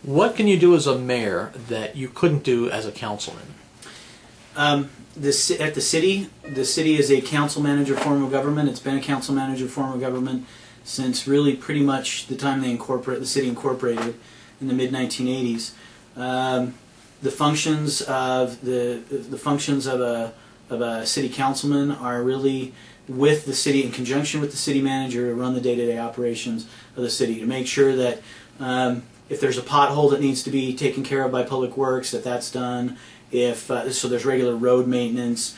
What can you do as a mayor that you couldn't do as a councilman? At the city is a council manager form of government. It's been a council manager form of government since really pretty much the time the city incorporated in the mid-1980s. The functions of a city councilman are really with the city, in conjunction with the city manager, to run the day-to-day operations of the city, to make sure that if there's a pothole that needs to be taken care of by Public Works, that's done. So there's regular road maintenance,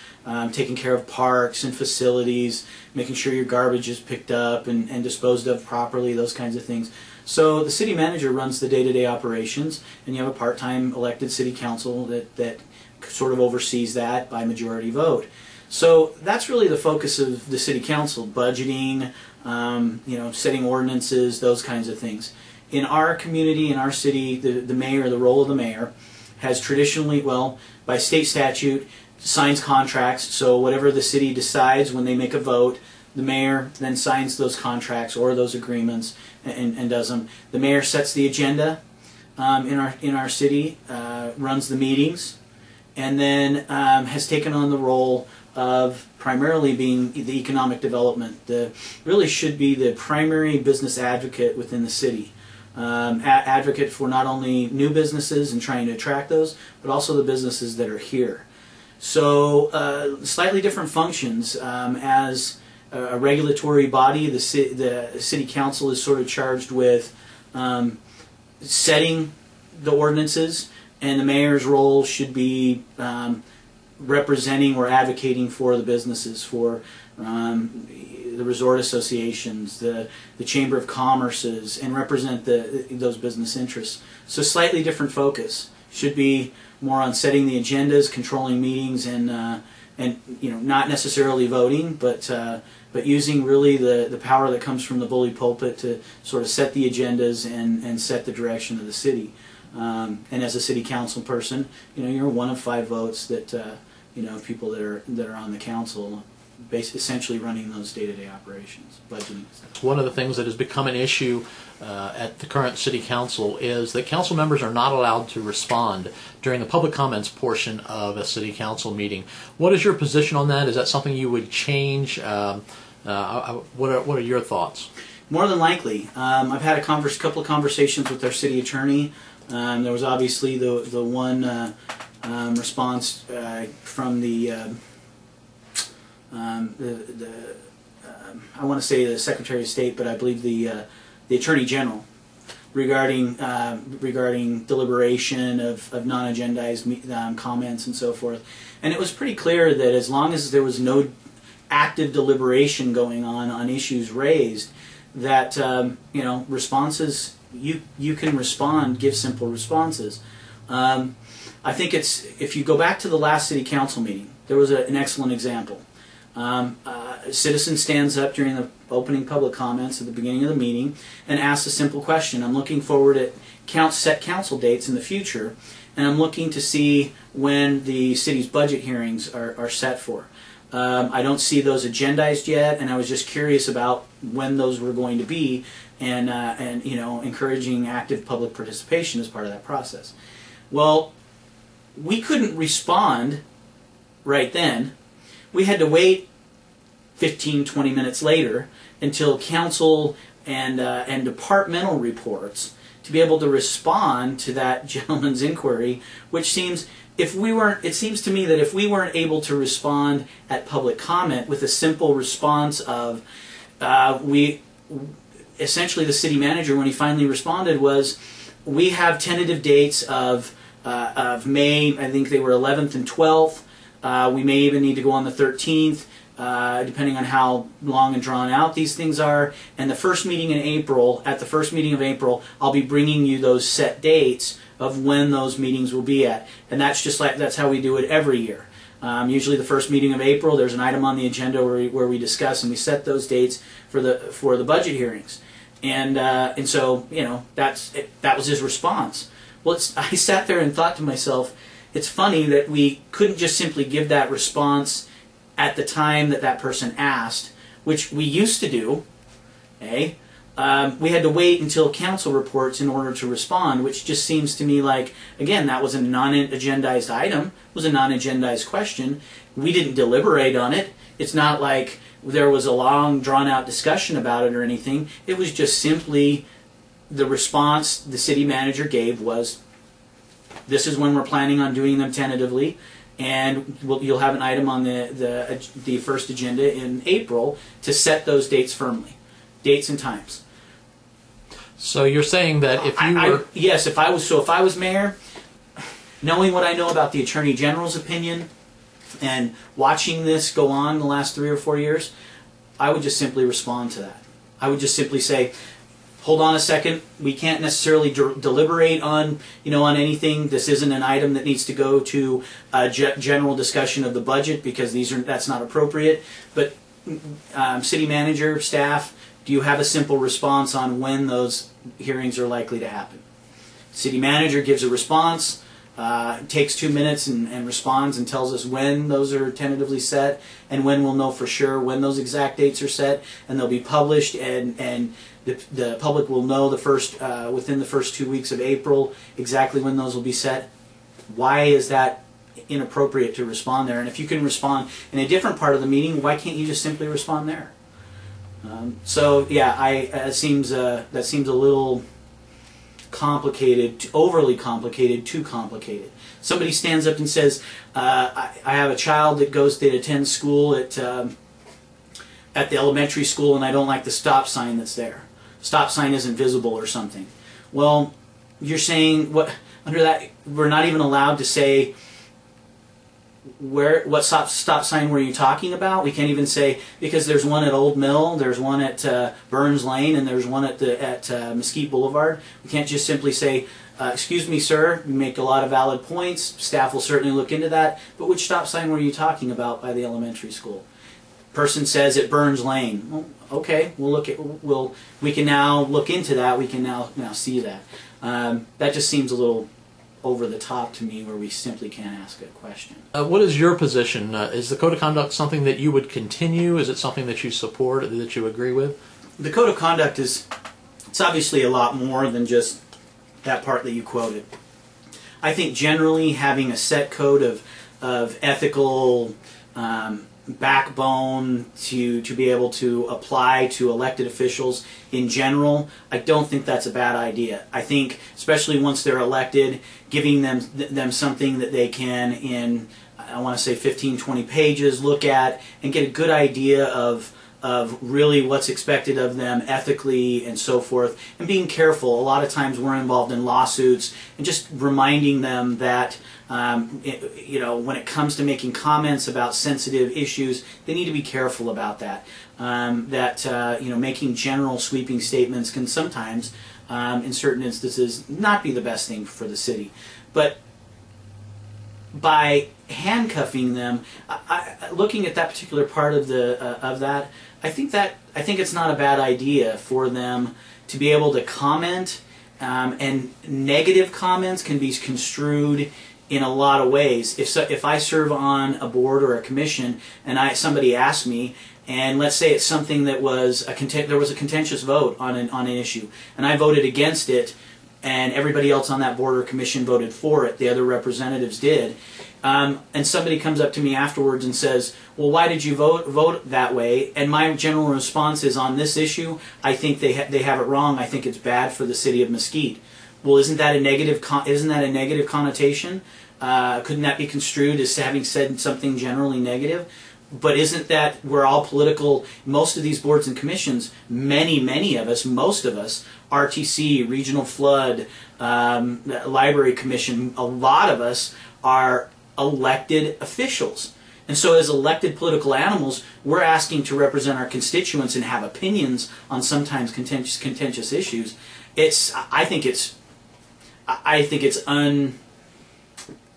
taking care of parks and facilities, making sure your garbage is picked up and disposed of properly, those kinds of things. So the city manager runs the day-to-day operations, and you have a part-time elected city council that sort of oversees that by majority vote. So that's really the focus of the city council: budgeting, setting ordinances, those kinds of things. In our community, in our city, the mayor, the role of the mayor, has traditionally, well, by state statute, signs contracts. So whatever the city decides when they make a vote, the mayor then signs those contracts or those agreements and does them. The mayor sets the agenda in our city, runs the meetings, and then has taken on the role of primarily being the economic development. Really should be the primary business advocate within the city. Advocate for not only new businesses and trying to attract those, but also the businesses that are here. So slightly different functions. As a regulatory body, the city council is sort of charged with setting the ordinances, and the mayor's role should be representing or advocating for the businesses, for the resort associations, the Chamber of Commerce's, and represent those business interests. So slightly different focus. Should be more on setting the agendas, controlling meetings, and not necessarily voting, but using really the power that comes from the bully pulpit to sort of set the agendas and set the direction of the city. And as a city council person, you're one of 5 votes that people that are on the council, essentially running those day-to-day operations, budgeting. One of the things that has become an issue at the current city council is that council members are not allowed to respond during the public comments portion of a city council meeting. What is your position on that? Is that something you would change? What are your thoughts? More than likely. I've had a couple of conversations with our city attorney. There was obviously the one response from I want to say the Secretary of State, but I believe the Attorney General, regarding deliberation of non-agendized comments and so forth. And it was pretty clear that as long as there was no active deliberation going on issues raised, that responses, you can respond, give simple responses. I think if you go back to the last city council meeting, there was an excellent example. A citizen stands up during the opening public comments at the beginning of the meeting and asks a simple question. I'm looking forward at set council dates in the future, and I'm looking to see when the city's budget hearings are set for. I don't see those agendized yet, and I was just curious about when those were going to be, and encouraging active public participation as part of that process. Well, we couldn't respond right then. We had to wait 15-20 minutes later until council and departmental reports to be able to respond to that gentleman's inquiry, which seems, it seems to me that if we weren't able to respond at public comment with a simple response of, essentially the city manager, when he finally responded, was, we have tentative dates of May, I think they were 11th and 12th. We may even need to go on the 13th, depending on how long and drawn out these things are. And the first meeting in April, at the first meeting of April, I'll be bringing you those set dates of when those meetings will be at. And that's how we do it every year. Usually the first meeting of April, there's an item on the agenda where we discuss and we set those dates for the budget hearings. And so that was his response. Well, I sat there and thought to myself, it's funny that we couldn't just simply give that response at the time that person asked, which we used to do, we had to wait until council reports in order to respond, which just seems to me like, again, that was a non-agendized item, was a non-agendized question. We didn't deliberate on it. It's not like there was a long, drawn-out discussion about it or anything. It was just simply the response the city manager gave was, this is when we're planning on doing them tentatively, and you'll have an item on the first agenda in April to set those dates firmly, dates and times. So you're saying that if you were... Yes, if I was mayor, knowing what I know about the Attorney General's opinion and watching this go on the last 3 or 4 years, I would just simply respond to that. I would just simply say, hold on a second, we can't necessarily deliberate on, on anything. This isn't an item that needs to go to a general discussion of the budget because that's not appropriate. But city manager, staff, do you have a simple response on when those hearings are likely to happen? City manager gives a response, takes 2 minutes and responds and tells us when those are tentatively set and when we'll know for sure when those exact dates are set, and they'll be published, and the public will know within the first 2 weeks of April exactly when those will be set. Why is that inappropriate to respond there? And if you can respond in a different part of the meeting, why can't you just simply respond there? So yeah, that seems a little complicated, overly complicated, too complicated. Somebody stands up and says, I have a child that attends school at the elementary school, and I don't like the stop sign that's there. Stop sign isn't visible or something. Well, you're saying under that we're not even allowed to say what stop sign were you talking about? We can't even say, because there's one at Old Mill, there's one at Burns Lane, and there's one at Mesquite Boulevard. We can't just simply say, excuse me, sir, you make a lot of valid points, staff will certainly look into that, but which stop sign were you talking about by the elementary school? Person says at Burns Lane. Well, okay, we can now look into that, we can now see that. That just seems a little over the top to me, where we simply can't ask a question. What is your position? Is the code of conduct something that you would continue? Is it something that you support, or that you agree with? The code of conduct it's obviously a lot more than just that part that you quoted. I think generally having a set code of ethical backbone to be able to apply to elected officials in general, I don't think that's a bad idea. I think, especially once they're elected, giving them something that they can, in, I want to say 15, 20 pages, look at and get a good idea of really what's expected of them ethically and so forth, and being careful. A lot of times we're involved in lawsuits, and just reminding them that when it comes to making comments about sensitive issues, they need to be careful about that. Making general sweeping statements can sometimes, in certain instances, not be the best thing for the city. But by handcuffing them, looking at that particular part of that, I think it's not a bad idea for them to be able to comment, and negative comments can be construed in a lot of ways. If I serve on a board or a commission and somebody asks me, and let's say it's something that there was a contentious vote on an issue, and I voted against it, and everybody else on that board or commission voted for it, the other representatives did, and somebody comes up to me afterwards and says, well, why did you vote that way? And my general response is, on this issue, I think they have it wrong. I think it's bad for the city of Mesquite. Well, isn't that a negative connotation? Couldn't that be construed as having said something generally negative? But isn't that, we're all political, most of these boards and commissions, many of us, most of us, RTC, Regional Flood, Library Commission, a lot of us are elected officials. And so as elected political animals, we're asking to represent our constituents and have opinions on sometimes contentious issues. I think it's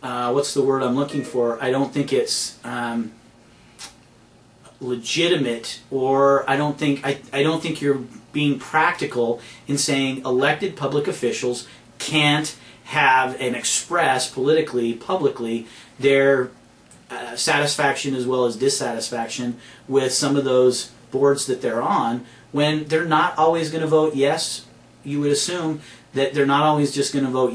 what's the word I'm looking for? I don't think it's legitimate, or I don't think you're being practical in saying elected public officials can't have and express publicly their satisfaction as well as dissatisfaction with some of those boards that they're on, when they're not always going to vote yes, you would assume that they're not always just going to vote